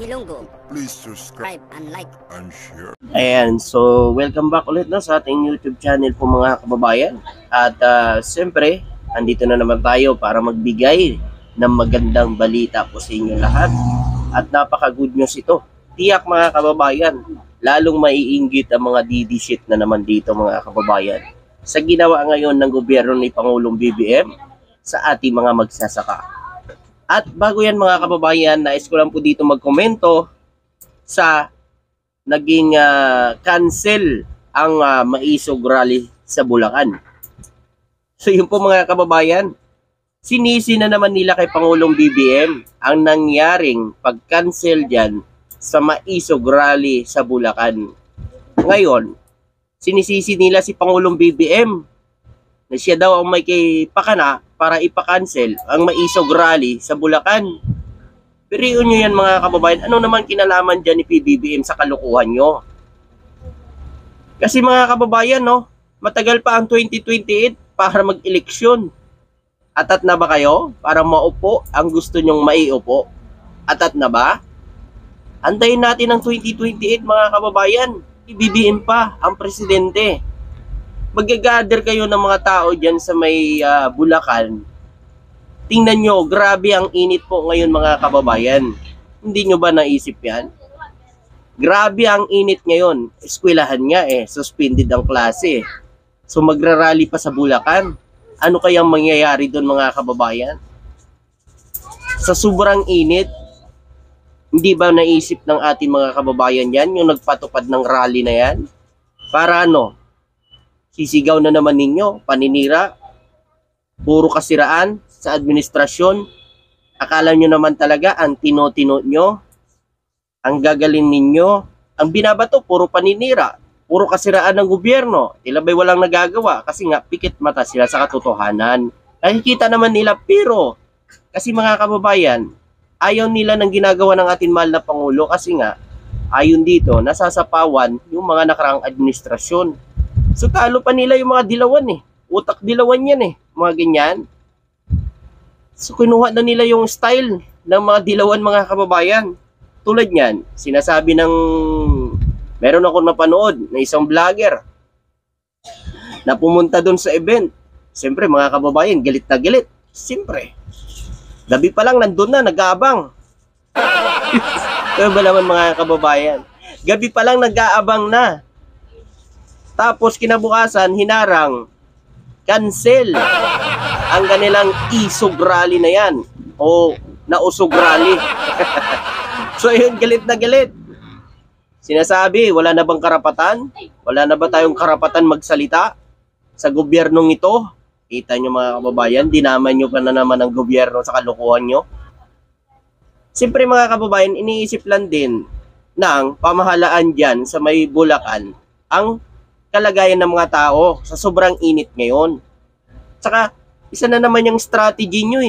Ilonggo. Please subscribe And like. and share. Ayan, so welcome back ulit na sa ating YouTube channel po mga kababayan. At siyempre, andito na naman tayo para magbigay ng magandang balita po sa inyo lahat. At napaka-good news ito. Tiyak mga kababayan, lalong maiinggit ang mga DD-shit na naman dito mga kababayan sa ginawa ngayon ng gobyerno ni Pangulong BBM sa ating mga magsasaka. At bago yan mga kababayan, nais ko lang po dito magkomento sa naging cancel ang Maisog Rally sa Bulacan. So yun po mga kababayan, sinisi na naman nila kay Pangulong BBM ang nangyaring pag-cancel dyan sa Maisog Rally sa Bulacan. Ngayon, sinisisi nila si Pangulong BBM na siya daw ang may kay pakana para ipa-cancel ang Maisog Rally sa Bulacan. Pero yun nyo yan mga kababayan, ano naman kinalaman dyan ni PBBM sa kalukuhan nyo? Kasi mga kababayan, no, matagal pa ang 2028 para mag-eleksyon. Atat na ba kayo para maupo ang gusto nyong maiupo? Atat na ba? Antayin natin ang 2028 mga kababayan. PBBM pa ang presidente. Mag-gather kayo ng mga tao dyan sa may Bulacan. Tingnan nyo, grabe ang init po ngayon mga kababayan. Hindi nyo ba naisip yan? Grabe ang init ngayon. Eskwelahan nga suspended ang klase. So magrarally pa sa Bulacan. Ano kayang mangyayari doon mga kababayan? Sa sobrang init, hindi ba naisip ng ating mga kababayan yan, yung nagpatupad ng rally na yan? Para ano? Sisigaw na naman ninyo, paninira, puro kasiraan sa administrasyon. Akala nyo naman talaga ang tino-tino nyo, ang gagaling ninyo, ang binabato, puro paninira, puro kasiraan ng gobyerno. Tila ba'y walang nagagawa kasi nga pikit mata sila sa katotohanan. Nakikita naman nila pero kasi mga kababayan, ayaw nila ng ginagawa ng ating mahal na Pangulo kasi nga ayon dito, nasasapawan yung mga nakaraang administrasyon. So talo pa nila yung mga dilawan utak dilawan yan mga ganyan. So kinuha na nila yung style ng mga dilawan mga kababayan. Tulad niyan, sinasabi ng meron akong napanood na isang vlogger na pumunta doon sa event. Siyempre mga kababayan, galit na galit. Siyempre, gabi pa lang nandun na, nag-aabang. Kaya ba naman mga kababayan? Gabi pa lang nag-aabang na. Tapos kinabukasan, hinarang, cancel ang kanilang Isog Rally na yan. O Nausog Rally. So yun, galit na galit. Sinasabi, wala na bang karapatan? Wala na ba tayong karapatan magsalita sa gobyernong ito? Kita nyo mga kababayan, dinaman nyo pa na naman ang gobyerno sa kalukuhan nyo. Siyempre mga kababayan, iniisip lang din ng pamahalaan dyan sa may Bulacan ang kalagayan ng mga tao sa sobrang init ngayon. Tsaka, isa na naman yung strategy nyo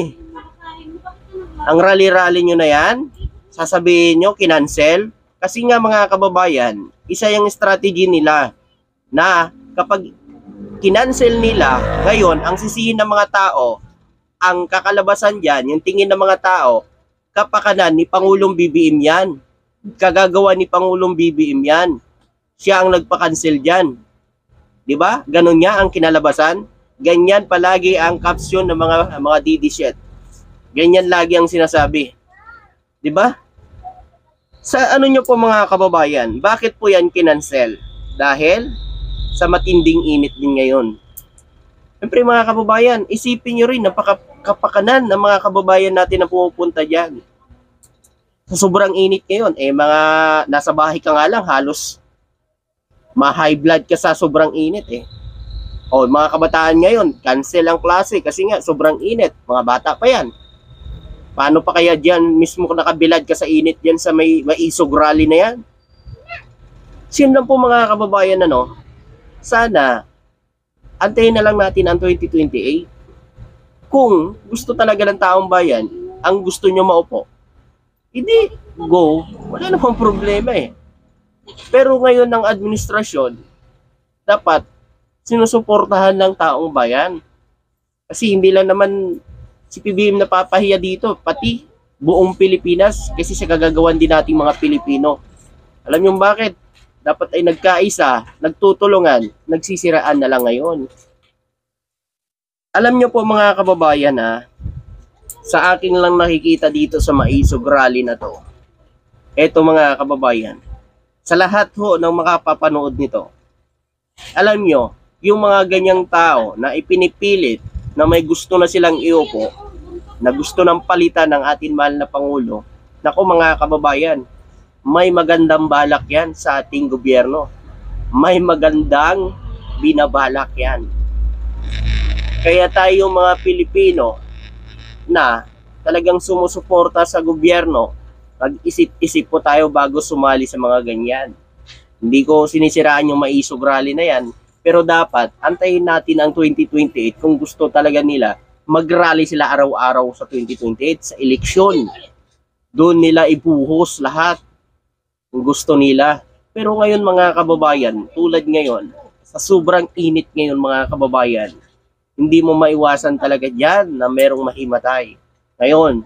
Ang rally-rally nyo na yan, sasabihin nyo, kinancel. Kasi nga mga kababayan, isa yung strategy nila na kapag kinancel nila, ngayon, ang sisihin ng mga tao, ang kakalabasan dyan, yung tingin ng mga tao, kapakanan ni Pangulong BBM yan. Kagagawa ni Pangulong BBM yan. Siya ang nagpa-cancel dyan. Diba? Ganon niya ang kinalabasan. Ganyan palagi ang caption ng mga DD-shit. Ganyan lagi ang sinasabi. Diba? Sa ano nyo po mga kababayan, bakit po yan kinancel? Dahil sa matinding init din ngayon. Siyempre mga kababayan, isipin nyo rin napakapakanan ng mga kababayan natin na pumupunta dyan. Sa sobrang init ngayon, mga nasa bahay ka nga lang, halos ma-high blood ka sa sobrang init O mga kabataan ngayon, cancel ang klase kasi nga sobrang init. Mga bata pa yan. Paano pa kaya diyan mismo nakabilad ka sa init diyan sa may Maisog Rally na yan? Sin lang po mga kababayan sana antayin na lang natin ang 2028. Kung gusto talaga ng taong bayan, ang gusto nyo maupo, hindi go, wala namang problema Pero ngayon ng administrasyon, dapat sinusuportahan ng taong bayan. Kasi hindi lang naman si PBM napapahiya dito, pati buong Pilipinas kasi sa kagagawan din nating mga Pilipino. Alam niyo bakit? Dapat ay nagkaisa, nagtutulungan, nagsisiraan na lang ngayon. Alam niyo po mga kababayan sa akin lang nakikita dito sa Maisog Rally na to. Eto mga kababayan, sa lahat ho ng makapapanood nito, alam niyo, yung mga ganyang tao na ipinipilit na may gusto na silang iupo, na gusto ng palitan ng ating mahal na Pangulo, naku mga kababayan, may magandang balak yan sa ating gobyerno. May magandang binabalak yan. Kaya tayo mga Pilipino na talagang sumusuporta sa gobyerno, mag-isip-isip po tayo bago sumali sa mga ganyan. Hindi ko sinisiraan yung Maisog Rally na yan, pero dapat antayin natin ang 2028 kung gusto talaga nila mag-rally sila araw-araw sa 2028 sa eleksyon. Doon nila ibuhos lahat kung gusto nila. Pero ngayon mga kababayan, tulad ngayon, sa sobrang init ngayon mga kababayan, hindi mo maiwasan talaga dyan na merong mahimatay. Ngayon,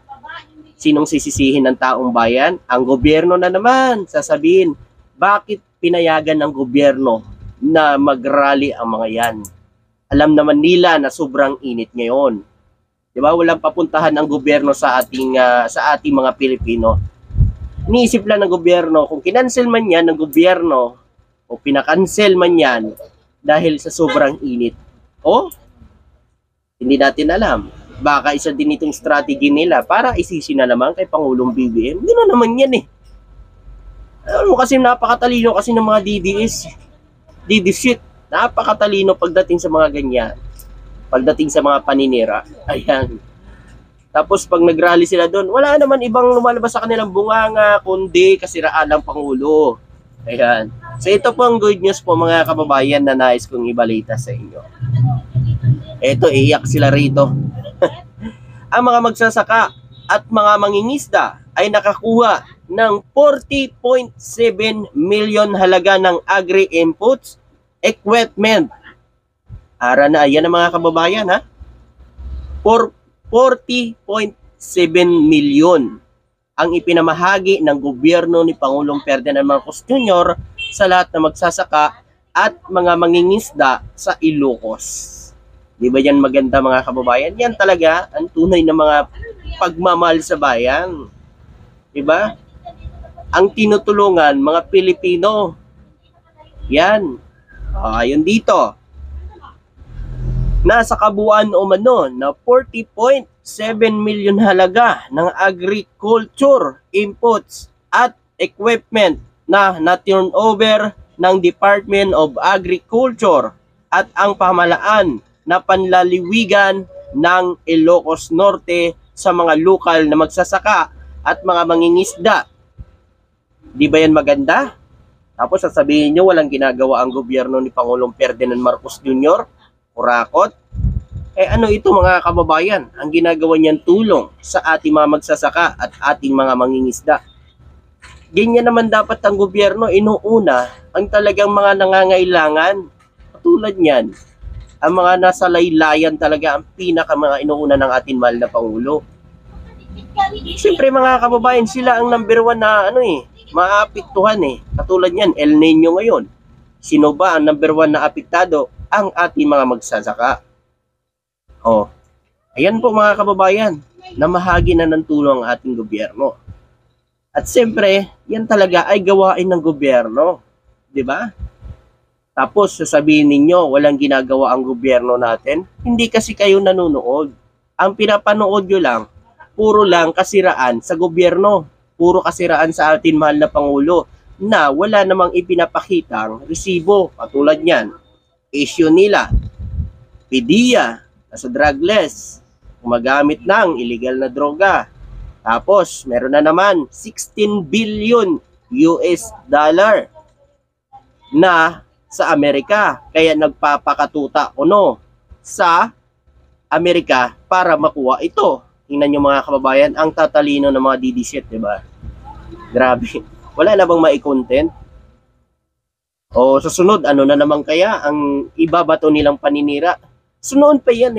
sinong sisisihin ng taong bayan? Ang gobyerno na naman, sasabihin, bakit pinayagan ng gobyerno na mag-rally ang mga yan? Alam naman nila na sobrang init ngayon. Diba? Walang papuntahan ng gobyerno sa ating mga Pilipino. Iniisip lang ng gobyerno, kung kinancel man yan ng gobyerno o pinakancel man yan dahil sa sobrang init. O, hindi natin alam. Baka isa din itong strategy nila para isisi na naman kay Pangulong BBM. Gano'n naman yan eh. Ano kasi napakatalino kasi ng mga DD-shit. Napakatalino pagdating sa mga ganyan. Pagdating sa mga paninira. Ayan. Tapos pag nag-rally sila doon, wala naman ibang lumalabas sa kanilang bunganga kundi kasiraan ng Pangulo. Ayan. So ito po ang good news po mga kababayan na nais kong ibalita sa inyo. Ito, iiyak sila rito. Ang mga magsasaka at mga mangingisda ay nakakuha ng 40.7 million halaga ng agri-inputs equipment. Ara na, yan ang mga kababayan For 40.7 million ang ipinamahagi ng gobyerno ni Pangulong Ferdinand Marcos Jr. sa lahat ng magsasaka at mga mangingisda sa Ilocos. Di ba yan maganda mga kababayan? Yan talaga ang tunay na mga pagmamahal sa bayan. Di ba? Ang tinutulungan mga Pilipino. Yan. Ayun dito. Nasa kabuuan o mano na 40.7 million halaga ng agriculture inputs at equipment na na-turn over ng Department of Agriculture at ang pamahalaan na panlaliwigan ng Ilocos Norte sa mga lokal na magsasaka at mga mangingisda. Di ba yan maganda? Tapos sasabihin nyo walang ginagawa ang gobyerno ni Pangulong Ferdinand Marcos Jr. Kurakot. Ano ito mga kababayan? Ang ginagawa niyan tulong sa ating mga magsasaka at ating mga mangingisda. Ganyan naman dapat ang gobyerno inuuna ang talagang mga nangangailangan. Katulad niyan, ang mga nasa laylayan talaga ang pinaka mga inuuna ng ating mahal na Pangulo. Siyempre mga kababayan, sila ang number one na maapektuhan Katulad niyan, El Nino ngayon. Sino ba ang number one na apektado? Ang ating mga magsasaka. Ayan po mga kababayan, namahagi na ng tulong ang ating gobyerno. At siyempre, yan talaga ay gawain ng gobyerno. Diba? Tapos sasabihin ninyo, walang ginagawa ang gobyerno natin. Hindi kasi kayo nanonood. Ang pinapanood nyo lang, puro lang kasiraan sa gobyerno. Puro kasiraan sa ating mahal na Pangulo na wala namang ipinapakitang resibo. Katulad niyan, issue nila, PDEA, nasa drugless, gumagamit ng illegal na droga. Tapos, meron na naman 16 billion US dollar na sa Amerika. Kaya nagpapakatuta sa Amerika para makuha ito. Tingnan nyo mga kababayan, ang tatalino ng mga DD-shit, diba? Grabe. Wala na bang mai-content? O susunod, ano na naman kaya ang ibabato nilang paninira? Sunod pa yan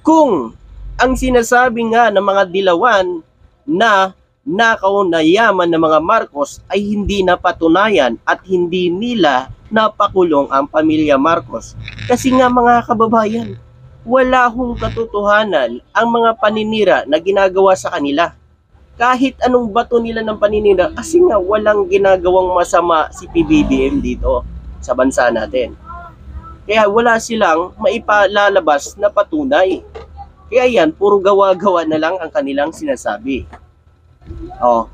Kung ang sinasabi nga ng mga dilawan na nakaw na yaman ng mga Marcos ay hindi napatunayan at hindi nila napakulong ang pamilya Marcos. Kasi nga mga kababayan, wala hong katotohanan ang mga paninira na ginagawa sa kanila. Kahit anong bato nila ng paninira, kasi nga walang ginagawang masama si PBBM dito sa bansa natin. Kaya wala silang maipalalabas na patunay. Kaya yan, puro gawa-gawa na lang ang kanilang sinasabi. Oh,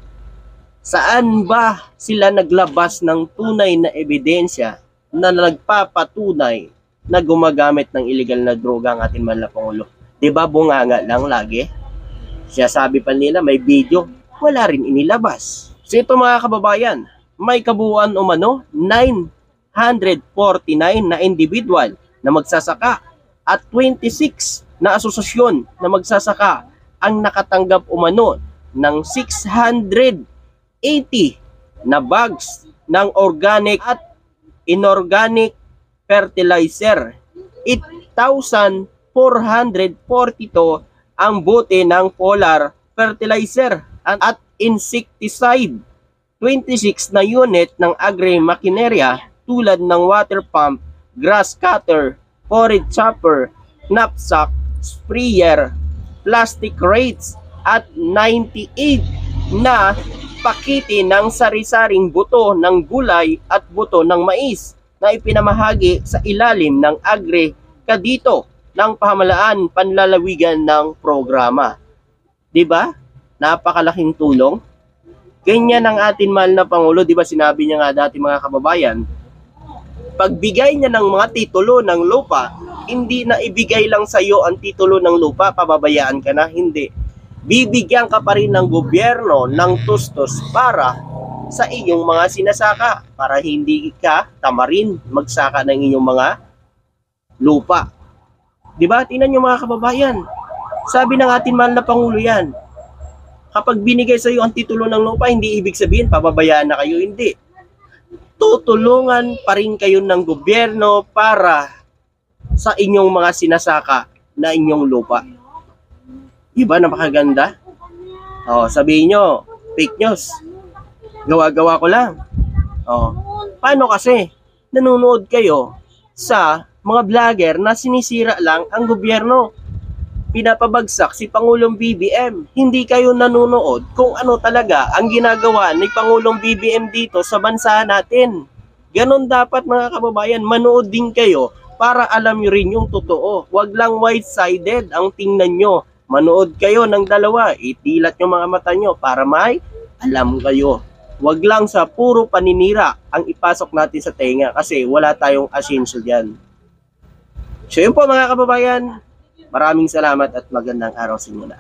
saan ba sila naglabas ng tunay na ebidensya na nagpapatunay na gumagamit ng illegal na droga ang ating mahal na Pangulo? Diba bunganga lang lagi? Siya sabi pa nila may video, wala rin inilabas. So ito mga kababayan, may kabuuan umano 949 na individual na magsasaka at 26 na asosasyon na magsasaka ang nakatanggap umano ng 680 na bags ng organic at inorganic fertilizer. 8,442 ang bote ng polar fertilizer at insecticide. 26 na unit ng agri-makinerya tulad ng water pump, grass cutter, forage chopper, knapsack, sprayer, plastic rates, at 98 na pakete ng sari-saring buto ng gulay at buto ng mais na ipinamahagi sa ilalim ng agri-kadito ng pamahalaan panlalawigan ng programa. Diba? Napakalaking tulong. Ganyan ang ating mahal na Pangulo. Diba sinabi niya nga dati mga kababayan, pagbigay niya ng mga titulo ng lupa, hindi na ibigay lang sa iyo ang titulo ng lupa, pababayaan ka na, hindi. Bibigyan ka pa rin ng gobyerno ng tustos para sa inyong mga sinasaka, para hindi ka tamarin magsaka ng inyong mga lupa. Diba? Tingnan nyo mga kababayan. Sabi ng ating mahal na Pangulo yan, kapag binigay sa iyo ang titulo ng lupa, hindi ibig sabihin pababayaan na kayo, hindi. Tutulungan pa rin kayo ng gobyerno para sa inyong mga sinasaka na inyong lupa. Diba napakaganda? Oh, sabihin nyo, fake news. Gawa-gawa ko lang. Oh, paano kasi nanonood kayo sa mga vlogger na sinisira lang ang gobyerno? Pinapabagsak si Pangulong BBM. Hindi kayo nanonood kung ano talaga ang ginagawa ni Pangulong BBM dito sa bansa natin. Ganon dapat mga kababayan, manood din kayo para alam nyo rin yung totoo. Huwag lang white-sided ang tingnan nyo. Manood kayo ng dalawa, itilat nyo mga mata nyo para may alam kayo. Huwag lang sa puro paninira ang ipasok natin sa tenga kasi wala tayong asenso dyan. So yun po mga kababayan, maraming salamat at magandang araw sa inyo na.